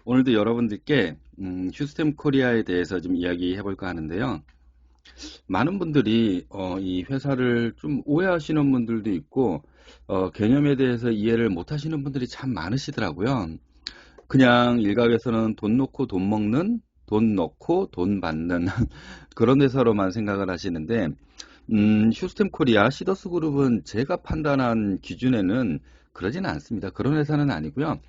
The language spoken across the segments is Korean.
오늘도 여러분들께 휴스템 코리아에 대해서 좀 이야기해 볼까 하는데요. 많은 분들이 이 회사를 좀 오해하시는 분들도 있고 개념에 대해서 이해를 못 하시는 분들이 참 많으시더라고요. 그냥 일각에서는 돈 놓고 돈 먹는, 돈 넣고 돈 받는 그런 회사로만 생각을 하시는데 휴스템 코리아 시더스 그룹은 제가 판단한 기준에는 그러지는 않습니다. 그런 회사는 아니고요.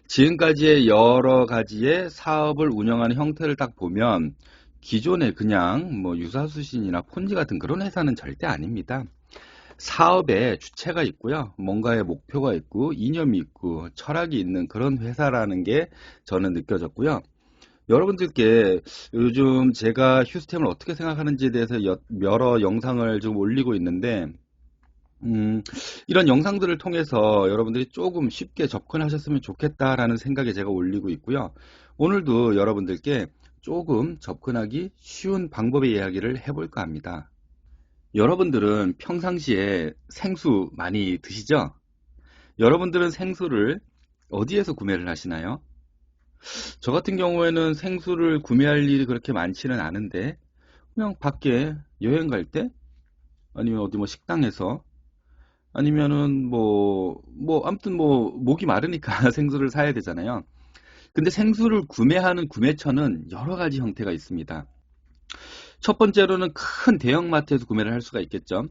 지금까지의 여러 가지의 사업을 운영하는 형태를 딱 보면 기존에 그냥 뭐 유사수신이나 폰지 같은 그런 회사는 절대 아닙니다. 사업에 주체가 있고요. 뭔가의 목표가 있고 이념이 있고 철학이 있는 그런 회사라는 게 저는 느껴졌고요. 여러분들께 요즘 제가 휴스템을 어떻게 생각하는지에 대해서 여러 영상을 좀 올리고 있는데 음, 이런 영상들을 통해서 여러분들이 조금 쉽게 접근하셨으면 좋겠다라는 생각에 제가 올리고 있고요. 오늘도 여러분들께 조금 접근하기 쉬운 방법의 이야기를 해볼까 합니다. 여러분들은 평상시에 생수 많이 드시죠? 여러분들은 생수를 어디에서 구매를 하시나요? 저 같은 경우에는 생수를 구매할 일이 그렇게 많지는 않은데 그냥 밖에 여행 갈 때 아니면 어디 뭐 식당에서 아니면은 아무튼 목이 마르니까 생수를 사야 되잖아요. 근데 생수를 구매하는 구매처는 여러 가지 형태가 있습니다. 첫 번째로는 큰 대형마트에서 구매를 할 수가 있겠죠.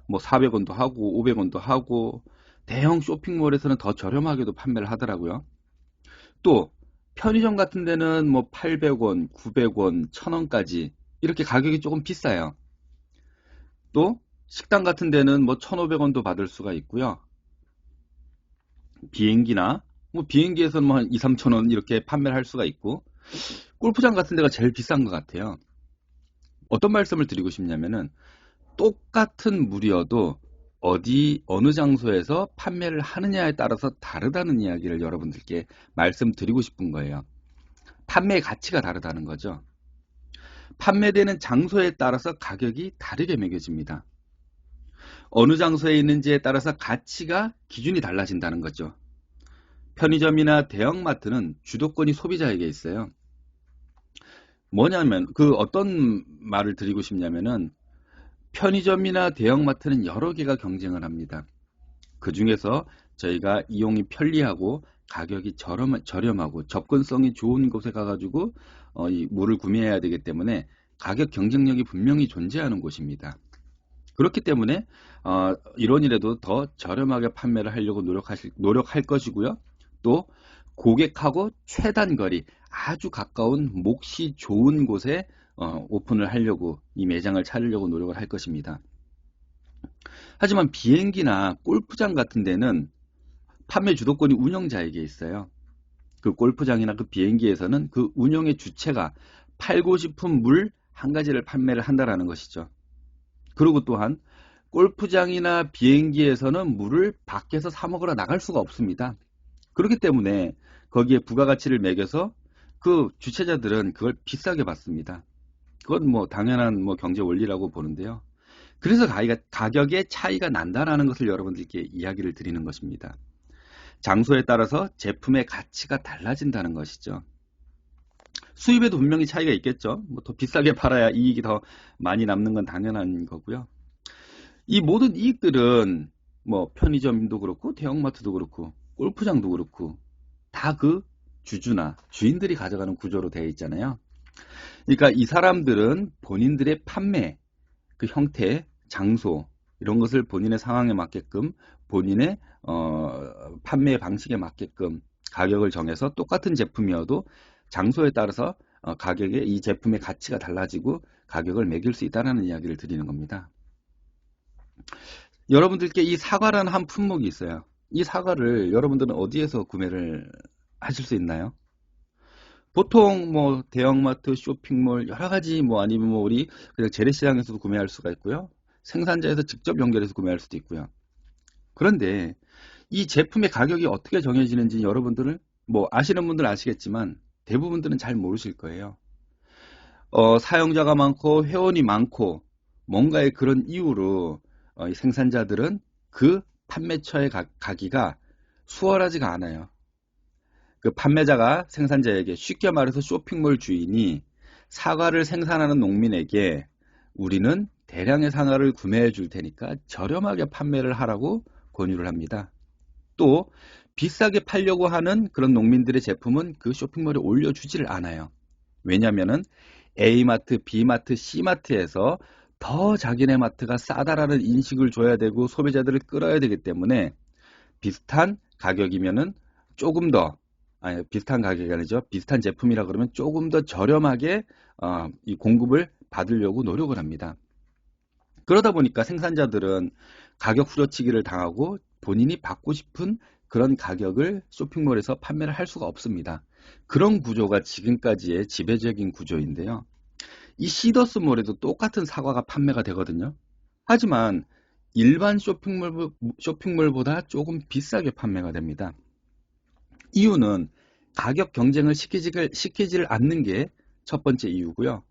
뭐 400원도 하고 500원도 하고 대형 쇼핑몰에서는 더 저렴하게도 판매를 하더라고요. 또 편의점 같은 데는 뭐 800원, 900원, 1000원까지 이렇게 가격이 조금 비싸요. 또 식당 같은 데는 뭐 1500원도 받을 수가 있고요. 비행기나 뭐 비행기에서는 뭐 한 2, 3천 원 이렇게 판매를 할 수가 있고 골프장 같은 데가 제일 비싼 것 같아요. 어떤 말씀을 드리고 싶냐면은 똑같은 물이어도 어느 장소에서 판매를 하느냐에 따라서 다르다는 이야기를 여러분들께 말씀드리고 싶은 거예요. 판매의 가치가 다르다는 거죠. 판매되는 장소에 따라서 가격이 다르게 매겨집니다. 어느 장소에 있는지에 따라서 가치가 기준이 달라진다는 거죠. 편의점이나 대형마트는 주도권이 소비자에게 있어요. 뭐냐면 어떤 말을 드리고 싶냐면은 편의점이나 대형마트는 여러 개가 경쟁을 합니다. 그 중에서 저희가 이용이 편리하고 가격이 저렴하고 접근성이 좋은 곳에 가가지고 이 물을 구매해야 되기 때문에 가격 경쟁력이 분명히 존재하는 곳입니다. 그렇기 때문에 이론이라도 더 저렴하게 판매를 하려고 노력할 것이고요. 또 고객하고 최단 거리 아주 가까운 몫이 좋은 곳에 오픈을 하려고 이 매장을 차리려고 노력을 할 것입니다. 하지만 비행기나 골프장 같은 데는 판매 주도권이 운영자에게 있어요. 그 골프장이나 그 비행기에서는 그 운영의 주체가 팔고 싶은 물 한 가지를 판매를 한다라는 것이죠. 그리고 또한 골프장이나 비행기에서는 물을 밖에서 사 먹으러 나갈 수가 없습니다. 그렇기 때문에 거기에 부가가치를 매겨서 그 주최자들은 그걸 비싸게 받습니다. 그건 뭐 당연한 뭐 경제 원리라고 보는데요. 그래서 가격의 차이가 난다라는 것을 여러분들께 이야기를 드리는 것입니다. 장소에 따라서 제품의 가치가 달라진다는 것이죠. 수입에도 분명히 차이가 있겠죠. 뭐 더 비싸게 팔아야 이익이 더 많이 남는 건 당연한 거고요. 이 모든 이익들은 뭐 편의점도 그렇고 대형마트도 그렇고 골프장도 그렇고 다 그 주주나 주인들이 가져가는 구조로 되어 있잖아요. 그러니까 이 사람들은 본인들의 판매, 그 형태, 장소 이런 것을 본인의 상황에 맞게끔 본인의 판매 방식에 맞게끔 가격을 정해서 똑같은 제품이어도 장소에 따라서 가격의 이 제품의 가치가 달라지고 가격을 매길 수 있다는 이야기를 드리는 겁니다. 여러분들께 이 사과라는 한 품목이 있어요. 이 사과를 여러분들은 어디에서 구매를 하실 수 있나요? 보통 뭐 대형마트, 쇼핑몰 여러 가지 뭐 아니면 뭐 우리 그냥 재래시장에서도 구매할 수가 있고요. 생산자에서 직접 연결해서 구매할 수도 있고요. 그런데 이 제품의 가격이 어떻게 정해지는지 여러분들은 뭐 아시는 분들은 아시겠지만 대부분들은 잘 모르실 거예요. 사용자가 많고 회원이 많고 뭔가의 그런 이유로 이 생산자들은 그 판매처에 가기가 수월하지가 않아요. 그 판매자가 생산자에게, 쉽게 말해서 쇼핑몰 주인이 사과를 생산하는 농민에게 우리는 대량의 사과를 구매해 줄 테니까 저렴하게 판매를 하라고 권유를 합니다. 또 비싸게 팔려고 하는 그런 농민들의 제품은 그 쇼핑몰에 올려주지를 않아요. 왜냐하면 A마트, B마트, C마트에서 더 자기네 마트가 싸다라는 인식을 줘야 되고 소비자들을 끌어야 되기 때문에 비슷한 가격이면은 조금 더, 아니 비슷한 가격이 아니죠. 비슷한 제품이라 그러면 조금 더 저렴하게 이 공급을 받으려고 노력을 합니다. 그러다 보니까 생산자들은 가격 후려치기를 당하고 본인이 받고 싶은 그런 가격을 쇼핑몰에서 판매를 할 수가 없습니다. 그런 구조가 지금까지의 지배적인 구조인데요. 이 시더스몰에도 똑같은 사과가 판매가 되거든요. 하지만 일반 쇼핑몰보다 조금 비싸게 판매가 됩니다. 이유는 가격 경쟁을 시키지를 않는 게 첫 번째 이유고요.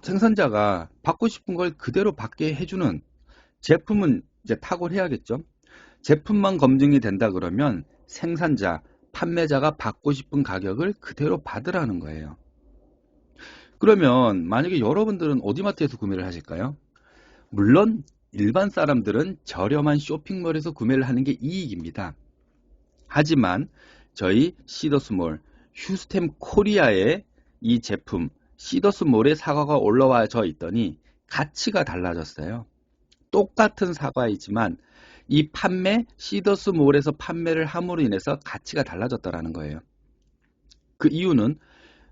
생산자가 받고 싶은 걸 그대로 받게 해주는 제품은 이제 탁월해야겠죠. 제품만 검증이 된다 그러면 생산자, 판매자가 받고 싶은 가격을 그대로 받으라는 거예요. 그러면 만약에 여러분들은 어디마트에서 구매를 하실까요? 물론 일반 사람들은 저렴한 쇼핑몰에서 구매를 하는 게 이익입니다. 하지만 저희 시더스몰, 휴스템 코리아의 이 제품 시더스몰에 사과가 올라와져 있더니 가치가 달라졌어요. 똑같은 사과이지만 이 시더스몰에서 판매를 함으로 인해서 가치가 달라졌다는 거예요. 그 이유는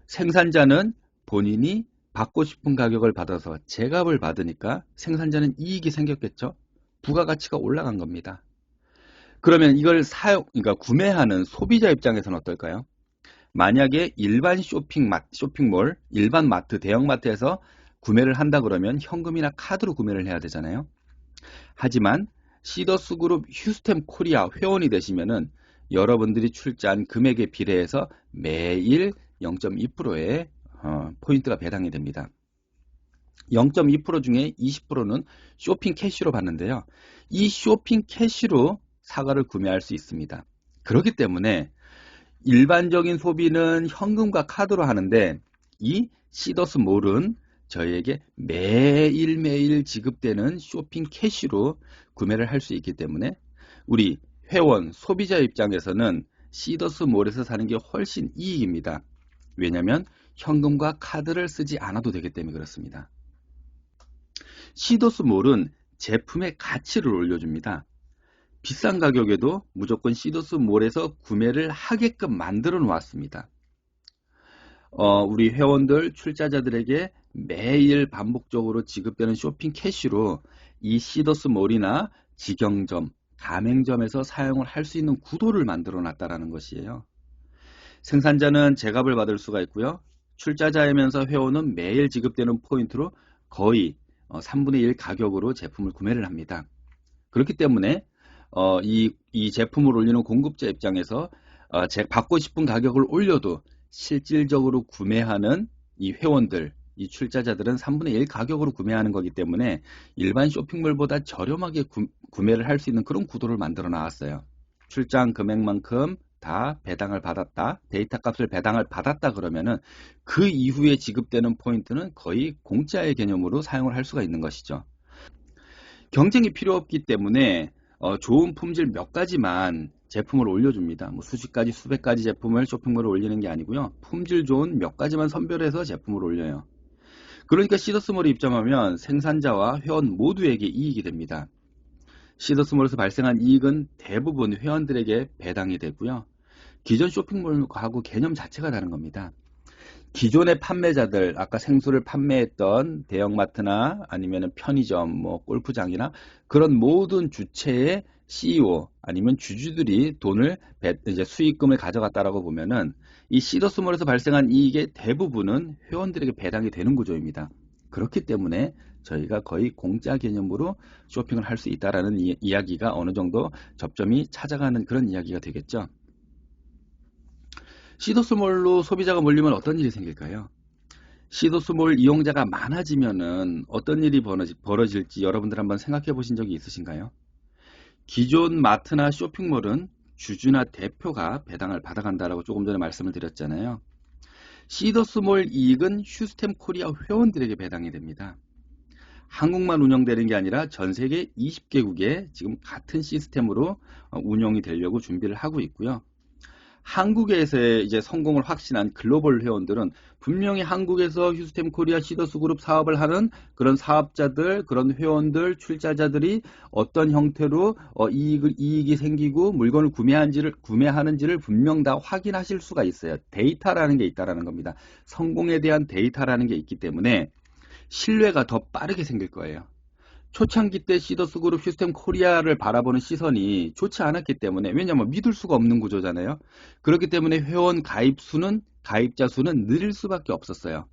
생산자는 본인이 받고 싶은 가격을 받아서 제값을 받으니까 생산자는 이익이 생겼겠죠. 부가가치가 올라간 겁니다. 그러면 이걸 그러니까 구매하는 소비자 입장에서는 어떨까요? 만약에 일반 쇼핑몰, 일반 마트, 대형마트에서 구매를 한다 그러면 현금이나 카드로 구매를 해야 되잖아요. 하지만 시더스그룹 휴스템 코리아 회원이 되시면은 여러분들이 출자한 금액에 비례해서 매일 0.2%의 포인트가 배당이 됩니다. 0.2% 중에 20%는 쇼핑 캐시로 받는데요. 이 쇼핑 캐시로 사과를 구매할 수 있습니다. 그렇기 때문에 일반적인 소비는 현금과 카드로 하는데 이 시더스몰은 저희에게 매일매일 지급되는 쇼핑 캐시로 구매를 할 수 있기 때문에 우리 회원, 소비자 입장에서는 시더스몰에서 사는 게 훨씬 이익입니다. 왜냐하면 현금과 카드를 쓰지 않아도 되기 때문에 그렇습니다. 시더스몰은 제품의 가치를 올려줍니다. 비싼 가격에도 무조건 시더스몰에서 구매를 하게끔 만들어 놓았습니다. 우리 회원들, 출자자들에게 매일 반복적으로 지급되는 쇼핑 캐시로 이 시더스몰이나 직영점, 가맹점에서 사용을 할 수 있는 구도를 만들어 놨다는 것이에요. 생산자는 제값을 받을 수가 있고요. 출자자이면서 회원은 매일 지급되는 포인트로 거의 3분의 1 가격으로 제품을 구매를 합니다. 그렇기 때문에 이 제품을 올리는 공급자 입장에서 받고 싶은 가격을 올려도 실질적으로 구매하는 이 회원들, 이 출자자들은 3분의 1 가격으로 구매하는 거기 때문에 일반 쇼핑몰보다 저렴하게 구매를 할 수 있는 그런 구도를 만들어 나왔어요. 출장 금액만큼 다 배당을 받았다, 데이터 값을 배당을 받았다 그러면은 그 이후에 지급되는 포인트는 거의 공짜의 개념으로 사용을 할 수가 있는 것이죠. 경쟁이 필요 없기 때문에 좋은 품질 몇 가지만 제품을 올려줍니다. 뭐 수십 가지, 수백 가지 제품을 쇼핑몰에 올리는 게 아니고요. 품질 좋은 몇 가지만 선별해서 제품을 올려요. 그러니까 시더스몰에 입점하면 생산자와 회원 모두에게 이익이 됩니다. 시더스몰에서 발생한 이익은 대부분 회원들에게 배당이 되고요. 기존 쇼핑몰하고 개념 자체가 다른 겁니다. 기존의 판매자들, 아까 생수를 판매했던 대형마트나 아니면 편의점, 뭐 골프장이나 그런 모든 주체의 CEO 아니면 주주들이 이제 수익금을 가져갔다라고 보면은 이 시더스몰에서 발생한 이익의 대부분은 회원들에게 배당이 되는 구조입니다. 그렇기 때문에 저희가 거의 공짜 개념으로 쇼핑을 할 수 있다라는 이야기가 어느 정도 접점이 찾아가는 그런 이야기가 되겠죠. 시더스몰로 소비자가 몰리면 어떤 일이 생길까요? 시더스몰 이용자가 많아지면은 어떤 일이 벌어질지 여러분들 한번 생각해 보신 적이 있으신가요? 기존 마트나 쇼핑몰은 주주나 대표가 배당을 받아간다라고 조금 전에 말씀을 드렸잖아요. 시더스몰 이익은 휴스템 코리아 회원들에게 배당이 됩니다. 한국만 운영되는 게 아니라 전 세계 20개국에 지금 같은 시스템으로 운영이 되려고 준비를 하고 있고요. 한국에서의 이제 성공을 확신한 글로벌 회원들은 분명히 한국에서 휴스템 코리아 시더스 그룹 사업을 하는 그런 사업자들, 그런 회원들, 출자자들이 어떤 형태로 이익이 생기고 물건을 구매하는지를 분명 다 확인하실 수가 있어요. 데이터라는 게 있다라는 겁니다. 성공에 대한 데이터라는 게 있기 때문에 신뢰가 더 빠르게 생길 거예요. 초창기 때 시더스 그룹 휴스템 코리아를 바라보는 시선이 좋지 않았기 때문에, 왜냐하면 믿을 수가 없는 구조잖아요. 그렇기 때문에 회원 가입자 수는 느릴 수밖에 없었어요.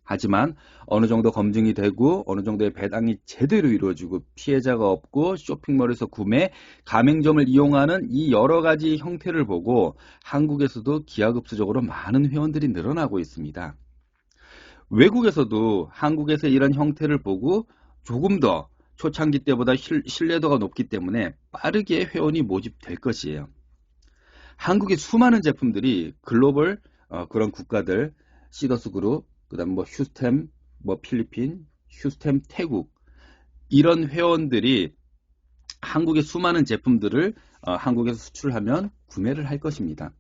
하지만 어느 정도 검증이 되고 어느 정도의 배당이 제대로 이루어지고 피해자가 없고 쇼핑몰에서 구매, 가맹점을 이용하는 이 여러 가지 형태를 보고 한국에서도 기하급수적으로 많은 회원들이 늘어나고 있습니다. 외국에서도 한국에서 이런 형태를 보고 조금 더 초창기 때보다 신뢰도가 높기 때문에 빠르게 회원이 모집될 것이에요. 한국의 수많은 제품들이 글로벌 그런 국가들, 시더스 그룹, 그다음 뭐 휴스템, 뭐 필리핀, 휴스템 태국, 이런 회원들이 한국의 수많은 제품들을 한국에서 수출하면 구매를 할 것입니다.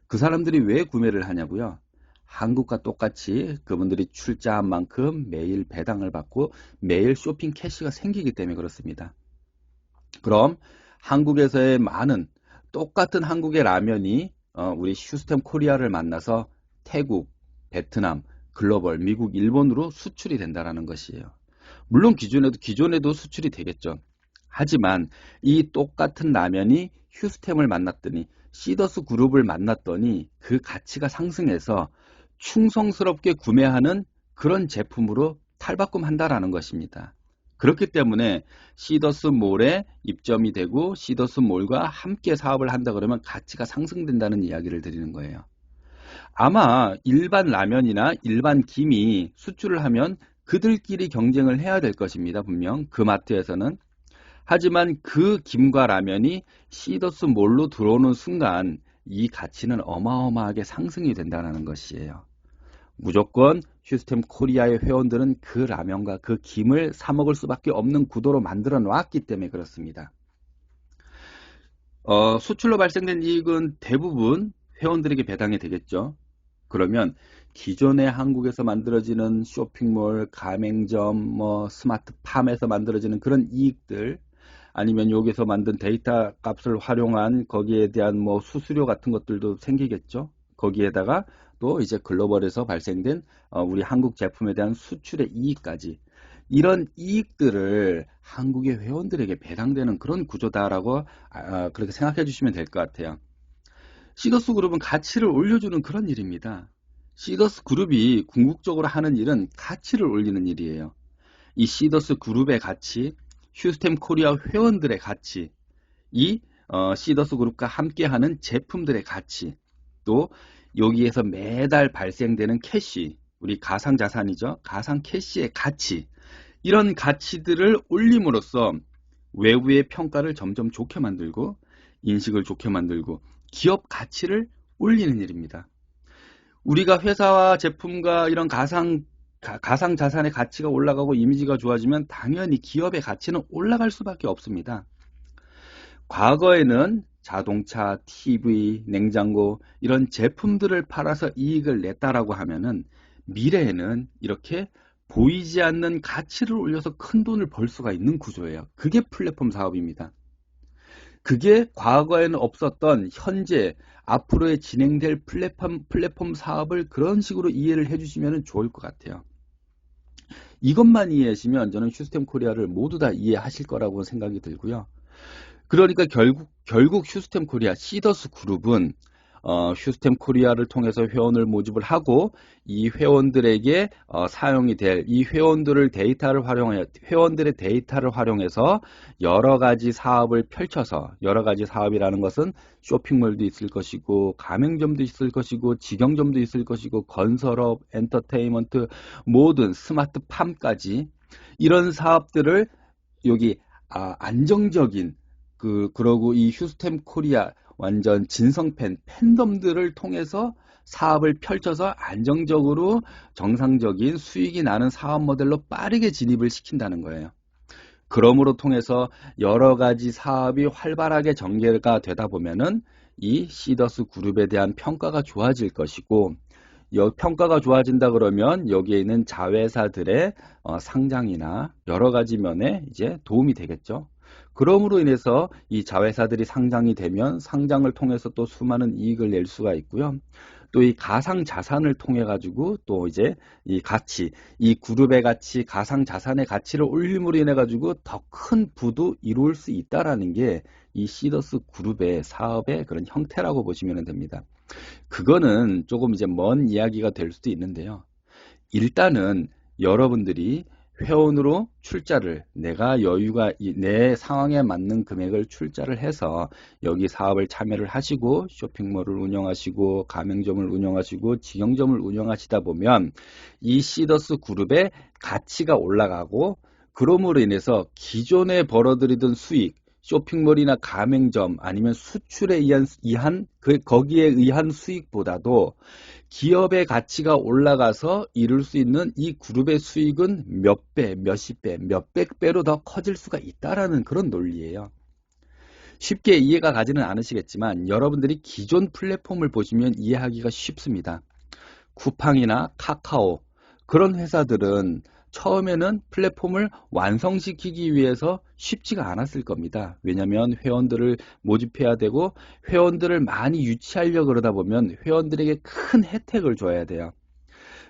그 사람들이 왜 구매를 하냐고요? 한국과 똑같이 그분들이 출자한 만큼 매일 배당을 받고 매일 쇼핑 캐시가 생기기 때문에 그렇습니다. 그럼 한국에서의 많은 똑같은 한국의 라면이 우리 휴스템 코리아를 만나서 태국, 베트남, 글로벌, 미국, 일본으로 수출이 된다는 것이에요. 물론 기존에도 수출이 되겠죠. 하지만 이 똑같은 라면이 휴스템을 만났더니, 시더스 그룹을 만났더니 그 가치가 상승해서 충성스럽게 구매하는 그런 제품으로 탈바꿈한다라는 것입니다. 그렇기 때문에 시더스몰에 입점이 되고 시더스몰과 함께 사업을 한다 그러면 가치가 상승된다는 이야기를 드리는 거예요. 아마 일반 라면이나 일반 김이 수출을 하면 그들끼리 경쟁을 해야 될 것입니다. 분명 그 마트에서는. 하지만 그 김과 라면이 시더스몰로 들어오는 순간 이 가치는 어마어마하게 상승이 된다는 것이에요. 무조건 휴스템 코리아의 회원들은 그 라면과 그 김을 사 먹을 수밖에 없는 구도로 만들어 놨기 때문에 그렇습니다. 수출로 발생된 이익은 대부분 회원들에게 배당이 되겠죠. 그러면 기존의 한국에서 만들어지는 쇼핑몰, 가맹점, 뭐 스마트팜에서 만들어지는 그런 이익들, 아니면 여기서 만든 데이터 값을 활용한 거기에 대한 뭐 수수료 같은 것들도 생기겠죠. 거기에다가 또 이제 글로벌에서 발생된 우리 한국 제품에 대한 수출의 이익까지, 이런 이익들을 한국의 회원들에게 배당되는 그런 구조다라고 그렇게 생각해 주시면 될 것 같아요. 시더스 그룹은 가치를 올려주는 그런 일입니다. 시더스 그룹이 궁극적으로 하는 일은 가치를 올리는 일이에요. 이 시더스 그룹의 가치, 휴스템 코리아 회원들의 가치, 이 시더스 그룹과 함께하는 제품들의 가치, 또 여기에서 매달 발생되는 캐시, 우리 가상자산이죠. 가상 캐시의 가치, 이런 가치들을 올림으로써 외부의 평가를 점점 좋게 만들고 인식을 좋게 만들고 기업 가치를 올리는 일입니다. 우리가 회사와 제품과 이런 가상 자산의 가치가 올라가고 이미지가 좋아지면 당연히 기업의 가치는 올라갈 수밖에 없습니다. 과거에는 자동차, TV, 냉장고 이런 제품들을 팔아서 이익을 냈다라고 하면은 미래에는 이렇게 보이지 않는 가치를 올려서 큰 돈을 벌 수가 있는 구조예요. 그게 플랫폼 사업입니다. 그게 과거에는 없었던 현재 앞으로의 진행될 플랫폼 사업을 그런 식으로 이해를 해주시면 좋을 것 같아요. 이것만 이해하시면 저는 휴스템 코리아를 모두 다 이해하실 거라고 생각이 들고요. 그러니까 결국 휴스템 코리아 시더스 그룹은 휴스템 코리아를 통해서 회원을 모집을 하고 이 회원들에게 사용이 될 이 회원들의 데이터를 활용해서 여러 가지 사업을 펼쳐서, 여러 가지 사업이라는 것은 쇼핑몰도 있을 것이고 가맹점도 있을 것이고 직영점도 있을 것이고 건설업, 엔터테인먼트, 모든 스마트팜까지 이런 사업들을 여기 안정적인 그러고 이 휴스템 코리아 완전 진성팬, 팬덤들을 통해서 사업을 펼쳐서 안정적으로 정상적인 수익이 나는 사업 모델로 빠르게 진입을 시킨다는 거예요. 그러므로 통해서 여러 가지 사업이 활발하게 전개가 되다 보면은 이 시더스 그룹에 대한 평가가 좋아질 것이고, 평가가 좋아진다 그러면 여기에 있는 자회사들의 상장이나 여러 가지 면에 이제 도움이 되겠죠. 그러므로 인해서 이 자회사들이 상장이 되면 상장을 통해서 또 수많은 이익을 낼 수가 있고요. 또 이 가상 자산을 통해 가지고 또 이제 이 가치, 이 그룹의 가치, 가상 자산의 가치를 올림으로 인해 가지고 더 큰 부도 이룰 수 있다라는 게 이 시더스 그룹의 사업의 그런 형태라고 보시면 됩니다. 그거는 조금 이제 먼 이야기가 될 수도 있는데요. 일단은 여러분들이 회원으로 출자를, 내가 여유가 내 상황에 맞는 금액을 출자를 해서 여기 사업을 참여를 하시고 쇼핑몰을 운영하시고 가맹점을 운영하시고 직영점을 운영하시다 보면 이 시더스 그룹의 가치가 올라가고, 그러므로 인해서 기존에 벌어들이던 수익, 쇼핑몰이나 가맹점 아니면 수출에 의한 거기에 의한 수익보다도 기업의 가치가 올라가서 이룰 수 있는 이 그룹의 수익은 몇 배, 몇십 배, 몇백 배로 더 커질 수가 있다라는 그런 논리예요. 쉽게 이해가 가지는 않으시겠지만 여러분들이 기존 플랫폼을 보시면 이해하기가 쉽습니다. 쿠팡이나 카카오, 그런 회사들은 처음에는 플랫폼을 완성시키기 위해서 쉽지가 않았을 겁니다. 왜냐하면 회원들을 모집해야 되고 회원들을 많이 유치하려고 그러다 보면 회원들에게 큰 혜택을 줘야 돼요.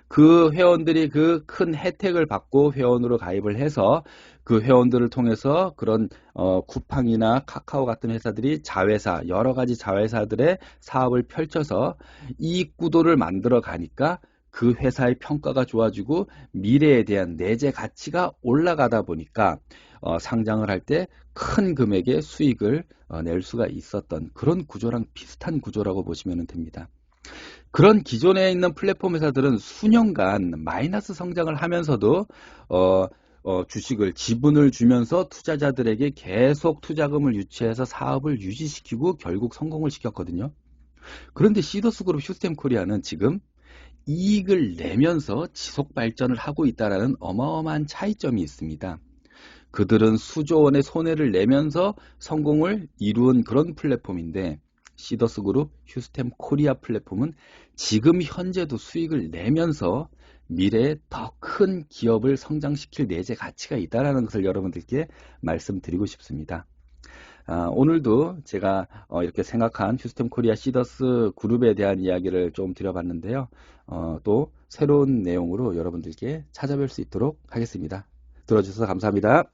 그 회원들이 그 큰 혜택을 받고 회원으로 가입을 해서 그 회원들을 통해서 그런 쿠팡이나 카카오 같은 회사들이 자회사, 여러 가지 자회사들의 사업을 펼쳐서 이익 구도를 만들어 가니까 그 회사의 평가가 좋아지고 미래에 대한 내재 가치가 올라가다 보니까 상장을 할 때 큰 금액의 수익을 낼 수가 있었던 그런 구조랑 비슷한 구조라고 보시면 됩니다. 그런 기존에 있는 플랫폼 회사들은 수년간 마이너스 성장을 하면서도 주식을, 지분을 주면서 투자자들에게 계속 투자금을 유치해서 사업을 유지시키고 결국 성공을 시켰거든요. 그런데 시더스 그룹 휴스템 코리아는 지금 이익을 내면서 지속 발전을 하고 있다는 어마어마한 차이점이 있습니다. 그들은 수조 원의 손해를 내면서 성공을 이루은 그런 플랫폼인데, 시더스 그룹 휴스템 코리아 플랫폼은 지금 현재도 수익을 내면서 미래에 더 큰 기업을 성장시킬 내재 가치가 있다는 것을 여러분들께 말씀드리고 싶습니다. 오늘도 제가 이렇게 생각한 휴스템 코리아 시더스 그룹에 대한 이야기를 좀 드려봤는데요. 또 새로운 내용으로 여러분들께 찾아뵐 수 있도록 하겠습니다. 들어주셔서 감사합니다.